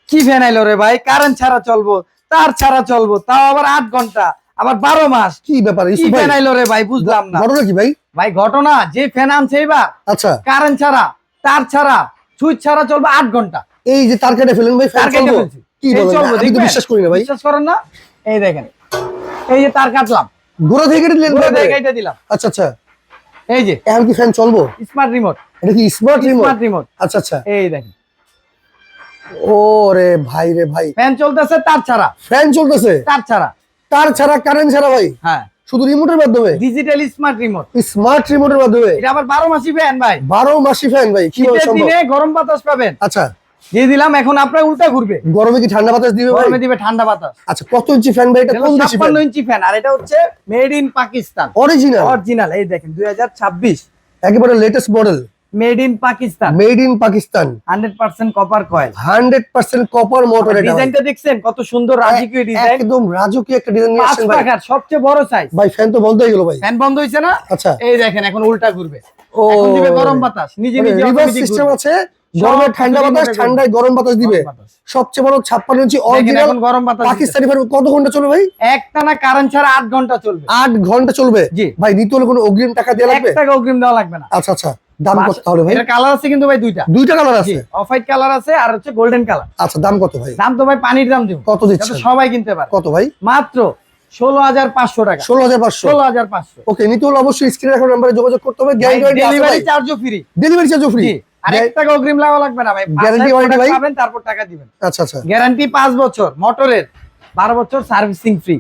কি ফ্যান আইলো রে ভাই, কারেন্ট ছাড়া চলবো, তার ছাড়া চলবো, তাও আবার 8 ঘন্টা, আবার 12 মাস। কি ব্যাপার কি ফ্যান আইলো রে ভাই, বুঝলাম না। ঘটনা কি ভাই? ভাই ঘটনা, যে ফ্যান আনছে এবার আচ্ছা, কারেন্ট ছাড়া, তার ছাড়া, সুইচ ছাড়া চলবে 8 ঘন্টা। এই যে তার কেটে ফেলেন ভাই, ফ্যান তার কেটে চলবো? ফেলছি। কি এই বলেন, চলবো, আমি তো দেখবেন? বিশ্বাস করি না ভাই। বিশ্বাস করেন না? এই দেখেন, এই যে তার কাটলাম, গোড়া থেকে কেটে দিলেন পুরো ভাই? জায়গাটা দিলাম। আচ্ছা আচ্ছা, এই যে এখন কি ফ্যান চলবো? স্মার্ট রিমোট, এটা কি স্মার্ট রিমোট? Smart remote. আচ্ছা আচ্ছা, এই দেখেন, ও রে ভাই রে ভাই, ফ্যান চলতেছে তার ছাড়া, ফ্যান চলতেছে তার ছাড়া। তার ছাড়া, কারেন্ট ছাড়া ভাই, হ্যাঁ, শুধু রিমোটের মাধ্যমে, ডিজিটাল স্মার্ট রিমোট। স্মার্ট রিমোটের মাধ্যমে। এটা আবার 12 মাসি ফ্যান ভাই, 12 মাসি ফ্যান ভাই, কি শীতের সম্ভব? দিনে গরম বাতাস পাবেন। আচ্ছা, দিয়ে দিলাম, এখন আপনার উল্টা ঘুরবে, গরমে কি ঠান্ডা বাতাস দিবে ভাই? গরমে দিবে ঠান্ডা বাতাস। আচ্ছা, কত ইঞ্চি ফ্যান ভাই? এটা এটা কোন হলো দেশি 56 ইঞ্চি ফ্যান, আর এটা হচ্ছে made in Pakistan, original? Original. এই দেখেন 2026, একেবারে latest model, made in Pakistan, made in Pakistan, 100% copper coil. 100% copper motor. এটা ভাই ডিজাইনটা দেখছেন কত সুন্দর, রাজকীয় ডিজাইন, একদম রাজকীয় একটা ডিজাইন নিয়ে 5 আসছেন ভাই। টাকার সবচেয়ে বড় সাইজ। ভাই ফ্যান তো বন্ধ হয়ে গেল ভাই। ফ্যান বন্ধ হইছে না? আচ্ছা, এই দেখেন এখন উল্টা ঘুরবে, ও এখন দিবে গরম বাতাস, নিজে নিজে রিভার্স automatic সিস্টেম ঘুরবে। আছে, গরমে ঠান্ডা সব বাতাস, কিছু ঠান্ডায় গরম বাতাস দিবে। গরম বাতাস। সবচেয়ে বড় 56 ইঞ্চি দেখেন অরিজিনাল এখন গরম বাতাস পাকিস্তানি ফ্যান কত ঘন্টা চলবে ভাই? দিচ্ছে। একটানা কারেন্ট ছাড়া 8 ঘন্টা চলবে। 8 ঘন্টা চলবে? জি। ভাই নিতে হলে কোনো অগ্রিম টাকা দেওয়া 1 লাগবে? টাকা অগ্রিম দেওয়া লাগবে না। আচ্ছা আচ্ছা, দাম কত তাহলে ভাই? এটা কালার আছে কিন্তু ভাই দুইটা, দুইটা কালার জি, আছে? অফ হোয়াইট কালার আছে আর হচ্ছে গোল্ডেন কালার। আচ্ছা, দাম কত ভাই? দাম তো ভাই পানির দাম দিব, কত যাতে দিচ্ছেন? সবাই কিনতে পারে। কত ভাই? মাত্র 16,500 টাকা। 16,500? 16,500। ওকে, নিতে হলে অবশ্যই স্ক্রিনে রাখা নম্বরে যোগাযোগ করতে হবে। গ্যারান্টি আছে ডেলিভারি ভাই? চার্জও ফ্রি। ডেলিভারি চার্জও ফ্রি? জি, আর 1 টাকা অগ্রিম লাগা লাগবে না ভাই। Guarantee বাসায় warranty product ভাই? পাবেন, তারপর টাকা দিবেন। আচ্ছা আচ্ছা, গ্যারান্টি 5 বছর, মোটরের 12 বছর সার্ভিসিং ফ্রি।